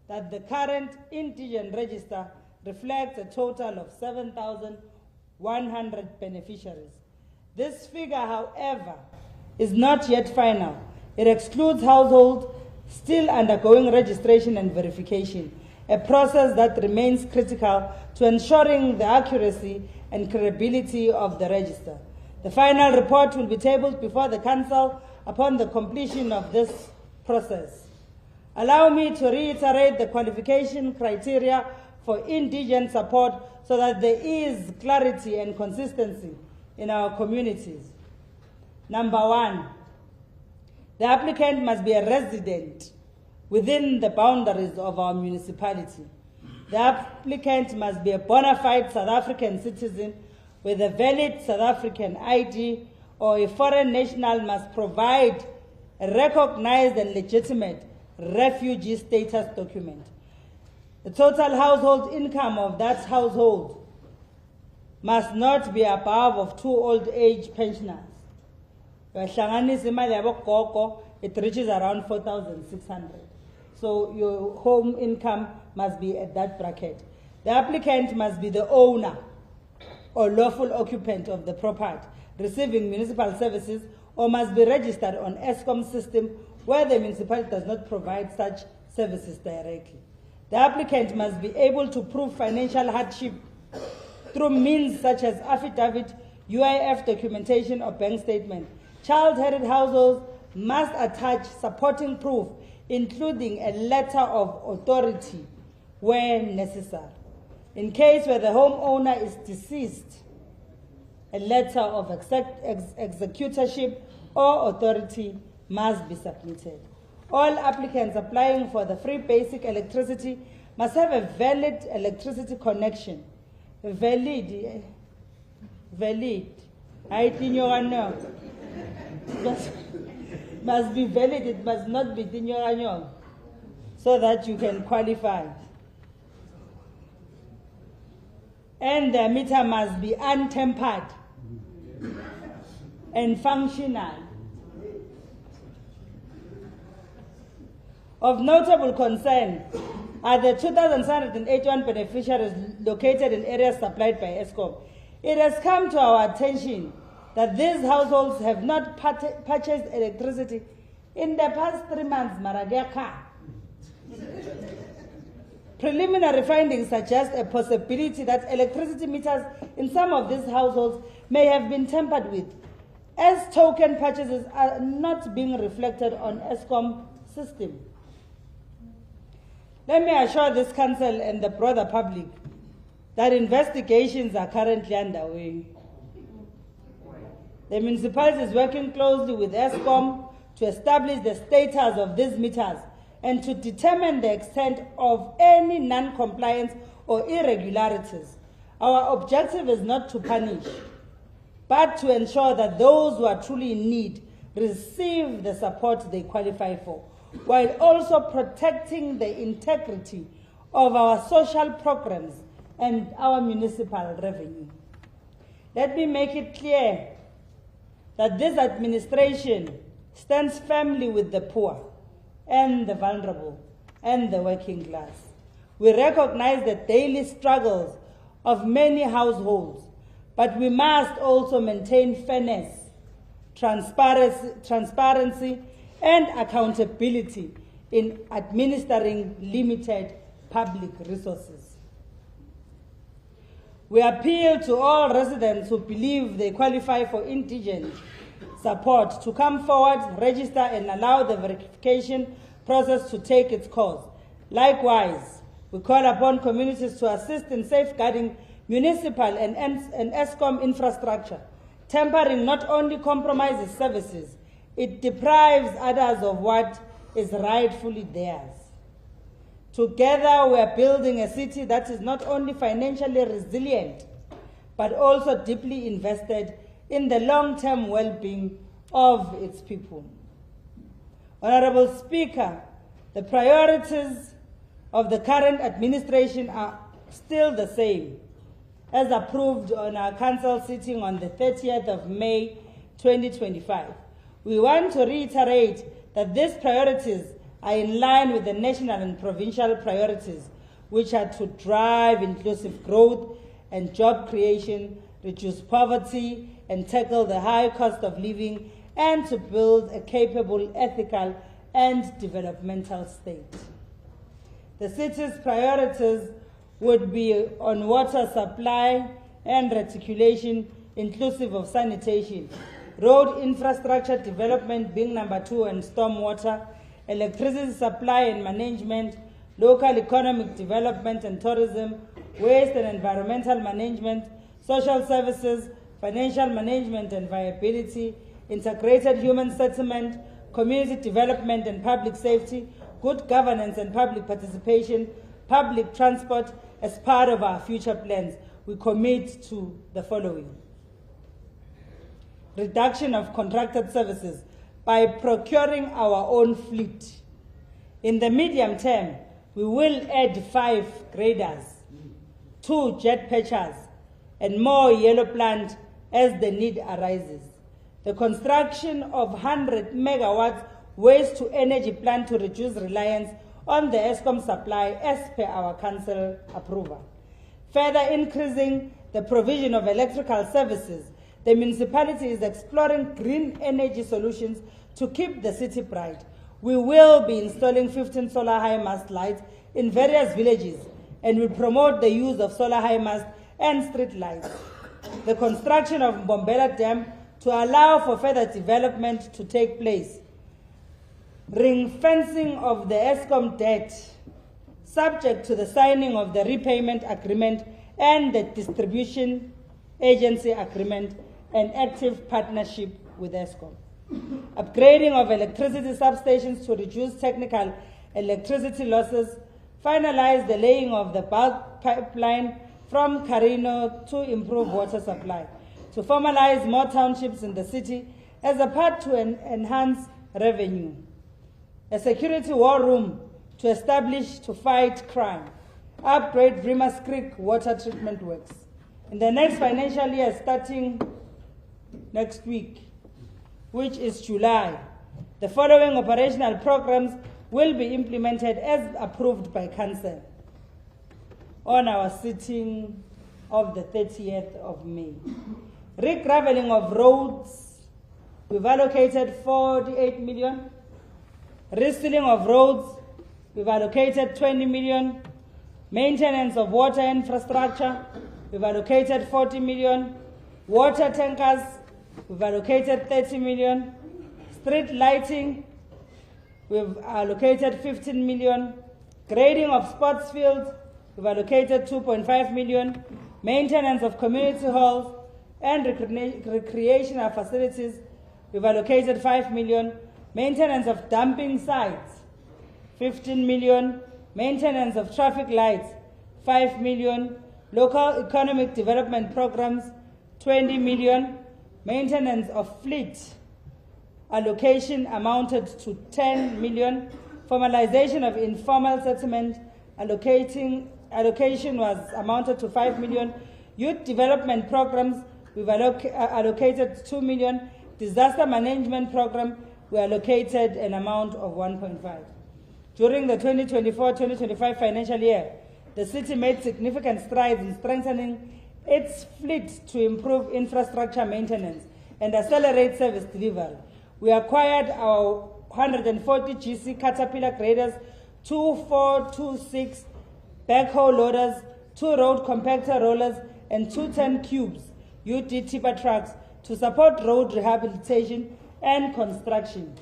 that the current indigent register reflects a total of 7,100 beneficiaries. This figure, however, is not yet final. It excludes households still undergoing registration and verification, a process that remains critical to ensuring the accuracy and credibility of the register. The final report will be tabled before the Council upon the completion of this process. Allow me to reiterate the qualification criteria for indigent support so that there is clarity and consistency in our communities. Number one, the applicant must be a resident within the boundaries of our municipality. The applicant must be a bona fide South African citizen with a valid South African ID, or a foreign national must provide a recognized and legitimate refugee status document. The total household income of that household must not be above of 2 old age pensioners. It reaches around 4,600. So your home income must be at that bracket. The applicant must be the owner or lawful occupant of the property receiving municipal services, or must be registered on ESCOM system where the municipality does not provide such services directly. The applicant must be able to prove financial hardship through means such as affidavit, UIF documentation, or bank statement. Child-headed households must attach supporting proof, including a letter of authority where necessary. In case where the homeowner is deceased, a letter of executorship or authority must be submitted. All applicants applying for the free basic electricity must have a valid electricity connection. Valid. I think you know. Must be valid, it must not be dinyoranyong, so that you can qualify. And the meter must be untempered and functional. Of notable concern are the 2,781 beneficiaries located in areas supplied by ESCOM. It has come to our attention that these households have not purchased electricity in the past 3 months. Marageka. Preliminary findings suggest a possibility that electricity meters in some of these households may have been tampered with, as token purchases are not being reflected on Eskom system. Let me assure this council and the broader public that investigations are currently underway. The municipality is working closely with Eskom to establish the status of these meters and to determine the extent of any non-compliance or irregularities. Our objective is not to punish, but to ensure that those who are truly in need receive the support they qualify for, while also protecting the integrity of our social programs and our municipal revenue. Let me make it clear that this administration stands firmly with the poor and the vulnerable and the working class. We recognize the daily struggles of many households, but we must also maintain fairness, transparency, and accountability in administering limited public resources. We appeal to all residents who believe they qualify for indigent support to come forward, register, and allow the verification process to take its course. Likewise, we call upon communities to assist in safeguarding municipal and Eskom infrastructure. Tampering not only compromises services, it deprives others of what is rightfully theirs. Together, we are building a city that is not only financially resilient, but also deeply invested in the long-term well-being of its people. Honorable Speaker, the priorities of the current administration are still the same, as approved on our council sitting on the 30th of May 2025. We want to reiterate that these priorities are in line with the national and provincial priorities, which are to drive inclusive growth and job creation, reduce poverty, and tackle the high cost of living, and to build a capable, ethical, and developmental state. The city's priorities would be on water supply and reticulation, inclusive of sanitation, road infrastructure development being number 2, and stormwater, electricity supply and management, local economic development and tourism, waste and environmental management, social services, financial management and viability, integrated human settlement, community development and public safety, good governance and public participation, public transport. As part of our future plans, we commit to the following: reduction of contracted services by procuring our own fleet. In the medium term, we will add 5 graders, 2 jet patchers, and more yellow plant as the need arises. The construction of 100 megawatts waste to energy plant to reduce reliance on the Eskom supply as per our council approval. Further increasing the provision of electrical services, the municipality is exploring green energy solutions to keep the city bright. We will be installing 15 solar high mast lights in various villages and will promote the use of solar high mast and street lights. The construction of Mbombela Dam to allow for further development to take place. Ring fencing of the Eskom debt, subject to the signing of the repayment agreement and the distribution agency agreement, and active partnership with Eskom. Upgrading of electricity substations to reduce technical electricity losses. Finalize the laying of the bulk pipeline from Carino to improve water supply. To formalize more townships in the city as a part to enhance revenue. A security war room to establish to fight crime. Upgrade Rimas Creek water treatment works. In the next financial year, starting next week, which is July, the following operational programs will be implemented as approved by Council on our sitting of the 30th of May. Regraveling of roads, we've allocated 48 million. Resealing of roads, we've allocated 20 million. Maintenance of water infrastructure, we've allocated 40 million. Water tankers, we've allocated 30 million. Street lighting, we've allocated 15 million. Grading of sports fields, we've allocated 2.5 million. Maintenance of community halls and recreational facilities, we've allocated 5 million. Maintenance of dumping sites, 15 million. Maintenance of traffic lights, 5 million. Local economic development programs, 20 million. Maintenance of fleet allocation amounted to 10 million. Formalization of informal settlement allocation was amounted to 5 million. Youth development programs, we've allocated 2 million. Disaster management program, we allocated an amount of 1.5. During the 2024-2025 financial year, the city made significant strides in strengthening its fleet to improve infrastructure maintenance and accelerate service delivery. We acquired our 140 GC Caterpillar graders, 2 426 backhoe loaders, 2 road compactor rollers, and 2 10 cubes UD tipper trucks to support road rehabilitation and construction.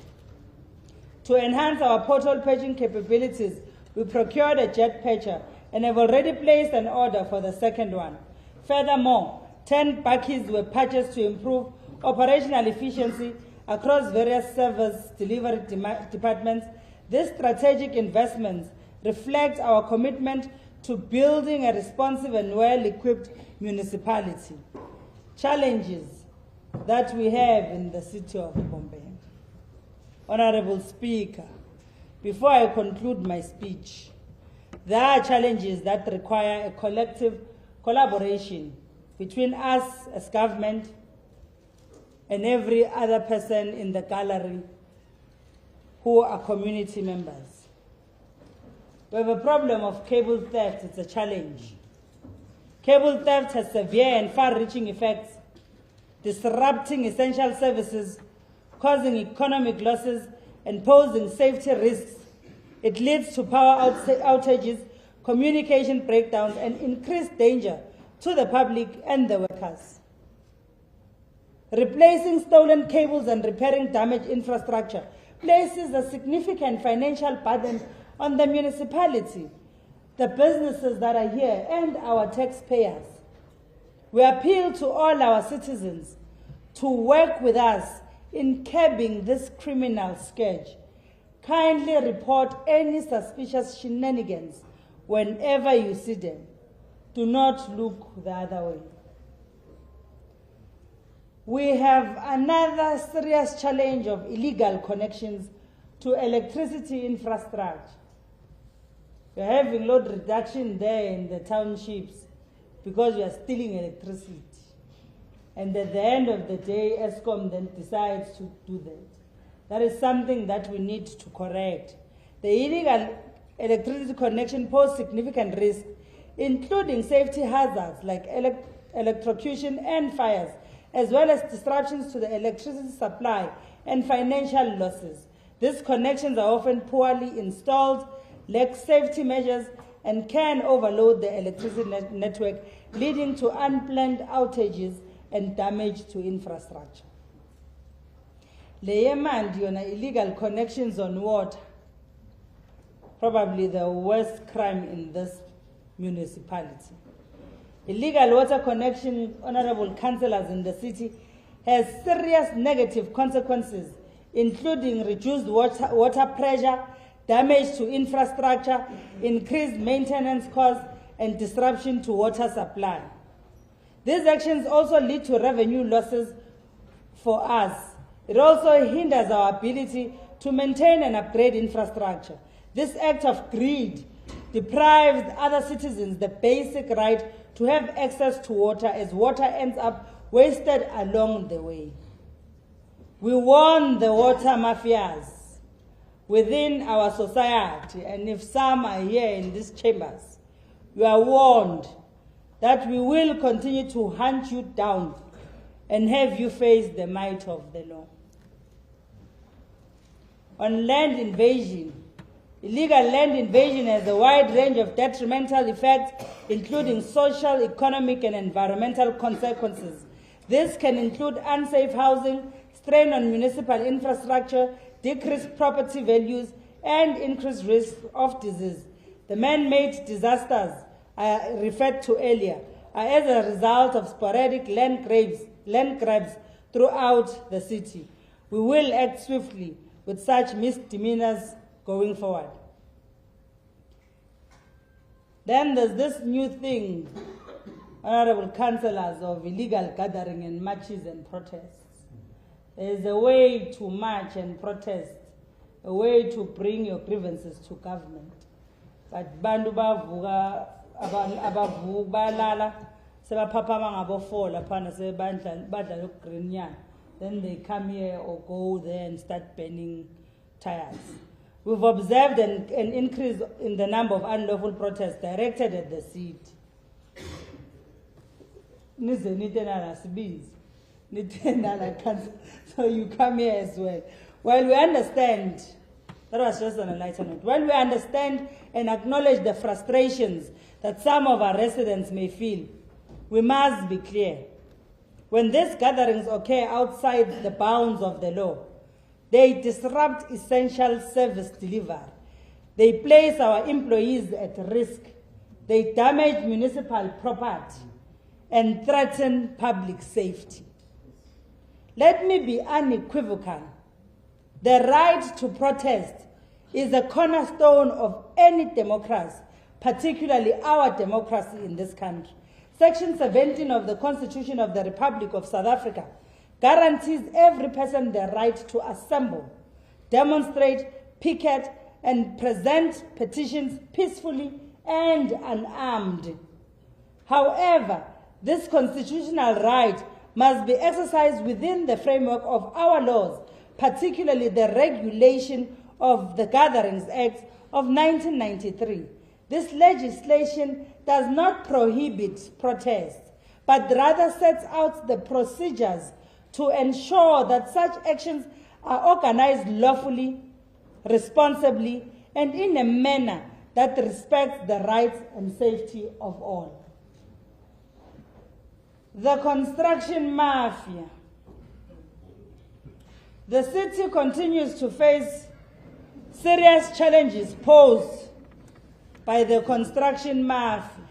To enhance our pothole patching capabilities, we procured a jet patcher and have already placed an order for the second one. Furthermore, 10 buckies were purchased to improve operational efficiency across various service delivery departments. These strategic investments reflect our commitment to building a responsive and well-equipped municipality. Challenges that we have in the city of Bombay. Honorable Speaker, before I conclude my speech, there are challenges that require a collective collaboration between us as government and every other person in the gallery who are community members. We have a problem of cable theft. It's a challenge. Cable theft has severe and far-reaching effects, disrupting essential services, causing economic losses, and posing safety risks. It leads to power outages, communication breakdowns, and increased danger to the public and the workers. Replacing stolen cables and repairing damaged infrastructure places a significant financial burden on the municipality, the businesses that are here, and our taxpayers. We appeal to all our citizens to work with us in curbing this criminal scourge. Kindly report any suspicious shenanigans whenever you see them. Do not look the other way. We have another serious challenge of illegal connections to electricity infrastructure. We're having load reduction there in the townships because we are stealing electricity. And at the end of the day, ESCOM then decides to do that. That is something that we need to correct. The illegal electricity connection pose significant risk, including safety hazards like electrocution and fires, as well as disruptions to the electricity supply and financial losses. These connections are often poorly installed, lack safety measures, and can overload the electricity network, leading to unplanned outages and damage to infrastructure. Illegal connections on water, probably the worst crime in this municipality. Illegal water connection, honorable councillors in the city, has serious negative consequences, including reduced water pressure, damage to infrastructure, increased maintenance costs, and disruption to water supply. These actions also lead to revenue losses for us. It also hinders our ability to maintain and upgrade infrastructure. This act of greed deprives other citizens the basic right to have access to water, as water ends up wasted along the way. We warn the water mafias within our society, and if some are here in these chambers, you are warned that we will continue to hunt you down And have you faced the might of the law? On land invasion, illegal land invasion has a wide range of detrimental effects, including social, economic, and environmental consequences. This can include unsafe housing, strain on municipal infrastructure, decreased property values, and increased risk of disease. The man-made disasters I referred to earlier are as a result of sporadic land grabs throughout the city. We will act swiftly with such misdemeanors going forward. Then there's this new thing, honorable councillors, of illegal gathering and marches and protests. There's a way to march and protest, a way to bring your grievances to government. But bandu bavuka abavuka sebaphapama ngabofola phana sebadla yokugrinyana. Then they come here or go there and start burning tires. We've observed an increase in the number of unlawful protests directed at the city. So you come here as well. While we understand, that was just an enlightenment. While we understand and acknowledge the frustrations that some of our residents may feel, we must be clear. When these gatherings occur outside the bounds of the law, they disrupt essential service delivery. They place our employees at risk. They damage municipal property and threaten public safety. Let me be unequivocal. The right to protest is a cornerstone of any democracy, particularly our democracy in this country. Section 17 of the Constitution of the Republic of South Africa guarantees every person the right to assemble, demonstrate, picket, and present petitions peacefully and unarmed. However, this constitutional right must be exercised within the framework of our laws, particularly the regulation of the Gatherings Act of 1993. This legislation does not prohibit protests, but rather sets out the procedures to ensure that such actions are organized lawfully, responsibly, and in a manner that respects the rights and safety of all. The construction mafia. The city continues to face serious challenges posed by the construction mafia,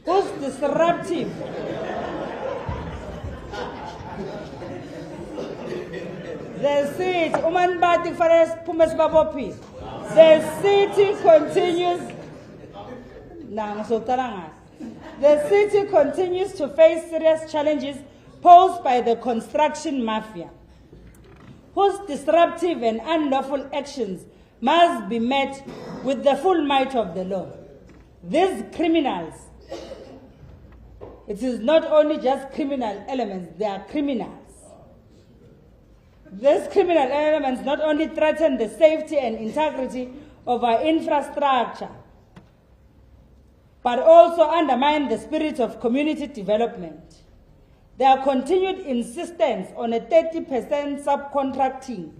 whose disruptive the city continues to face serious challenges posed by the construction mafia, whose disruptive and unlawful actions must be met with the full might of the law. These criminals, it is not only just criminal elements, they are criminals. These criminal elements not only threaten the safety and integrity of our infrastructure, but also undermine the spirit of community development. Their continued insistence on a 30% subcontracting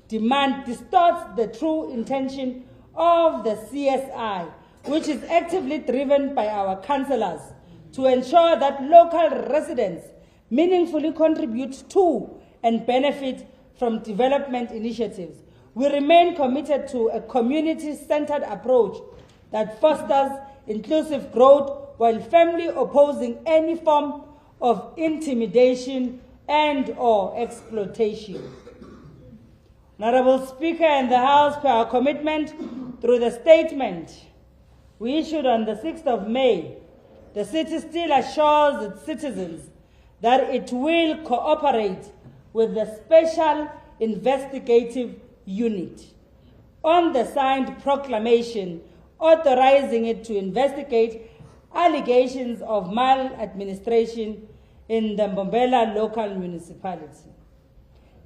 demand distorts the true intention of the CSI, which is actively driven by our councillors to ensure that local residents meaningfully contribute to and benefit from development initiatives. We remain committed to a community-centered approach that fosters inclusive growth while firmly opposing any form of intimidation and/or exploitation. Honorable Speaker and the House, per our commitment through the statement we issued on the 6th of May, the city still assures its citizens that it will cooperate with the Special Investigative Unit on the signed proclamation authorizing it to investigate allegations of maladministration in the Mbombela local municipality.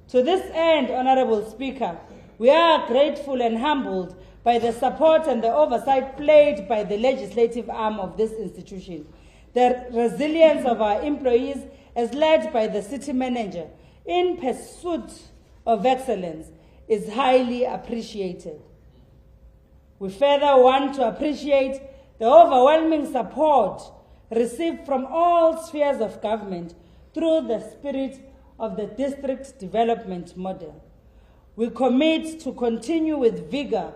To this end, Honorable Speaker, we are grateful and humbled by the support and the oversight played by the legislative arm of this institution. The resilience of our employees as led by the city manager in pursuit of excellence is highly appreciated. We further want to appreciate the overwhelming support received from all spheres of government through the spirit of the district development model. We commit to continue with vigor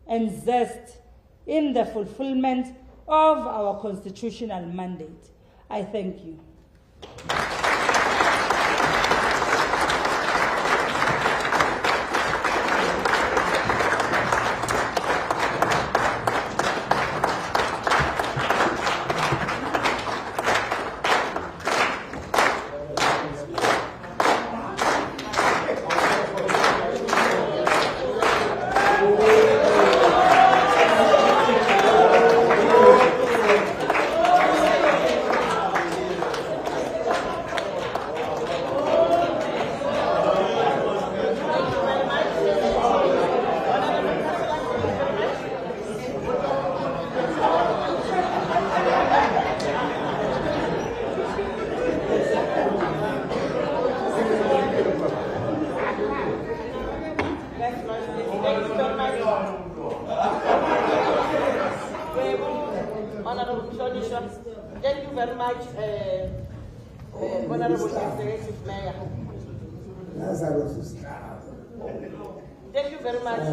and zest in the fulfillment of our constitutional mandate. I thank you. Thank you very much, Honorable Executive Mayor. Thank you very much.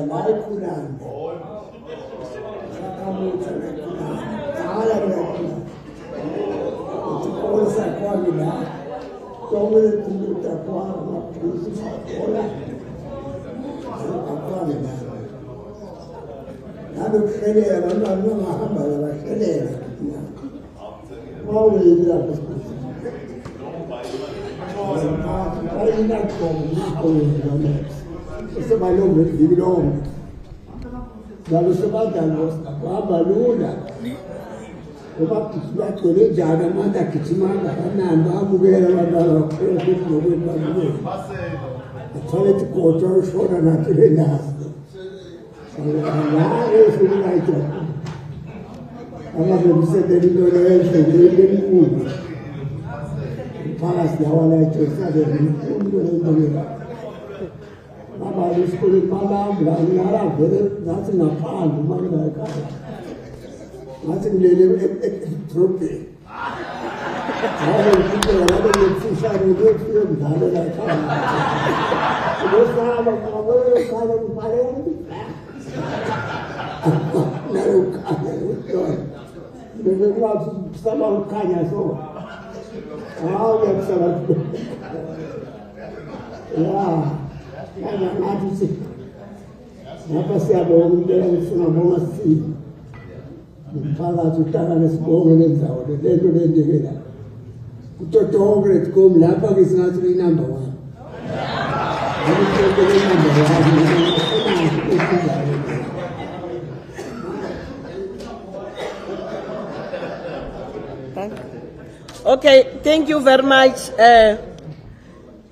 Okay, thank you very much.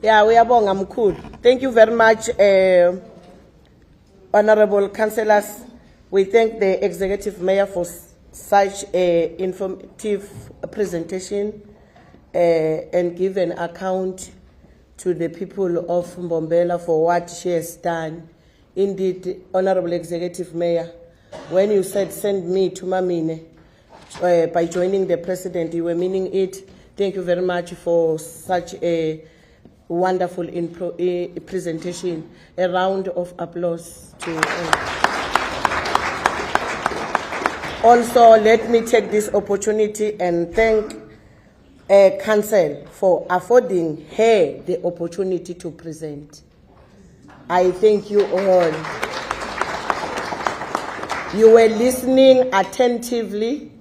Yeah, we are bon, I'm cool. Thank you very much, honorable councillors. We thank the executive mayor for such an informative presentation and give an account to the people of Mbombela for what she has done. Indeed, honorable executive mayor, when you said send me to Mamine by joining the president, you were meaning it. Thank you very much for such a wonderful presentation. A round of applause to Also, let me take this opportunity and thank Council for affording her the opportunity to present. I thank you all. You were listening attentively,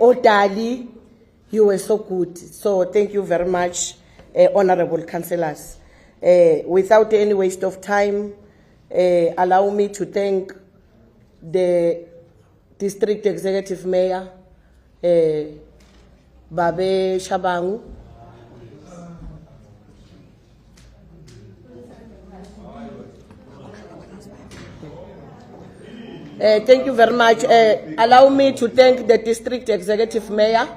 orderly. You were so good. So thank you very much, honorable councillors. Without any waste of time, allow me to thank the district executive mayor, Babe Shabangu. Thank you very much. Allow me to thank the district executive mayor.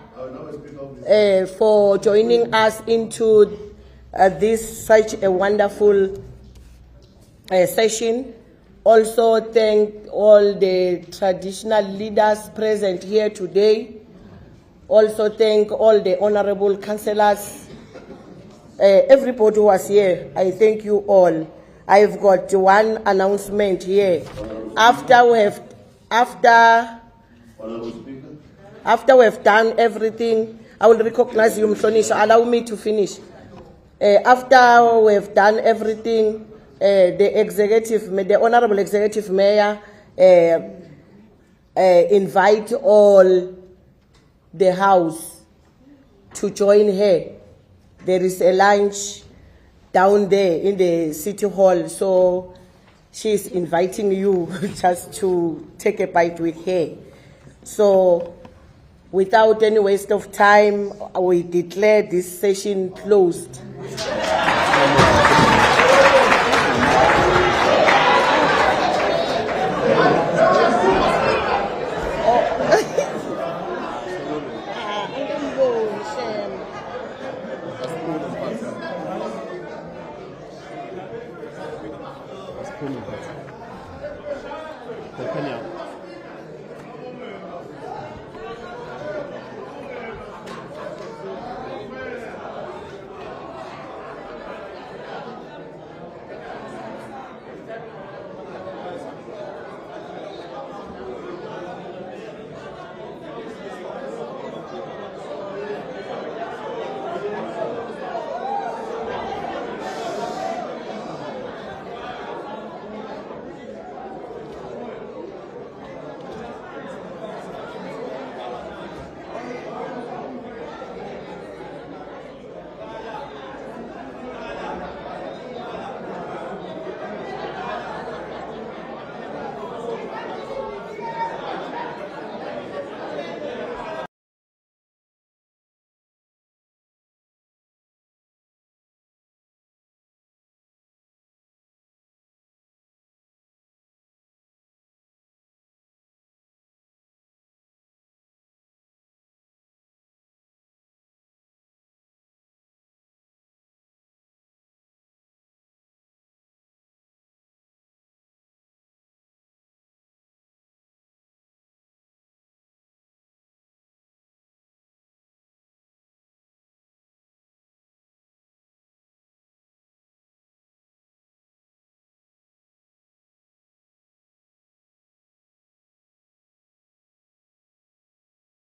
for joining us into this such a wonderful session. Also thank all the traditional leaders present here today. Also thank all the honorable councillors, everybody who was here. I thank you all. I've got one announcement here. After we have done everything, I will recognize you, Mhlonishwa. Allow me to finish. After we have done everything, the Honorable Executive Mayor invite all the House to join her. There is a lunch down there in the City Hall, so she's inviting you just to take a bite with her. So without any waste of time, we declare this session closed.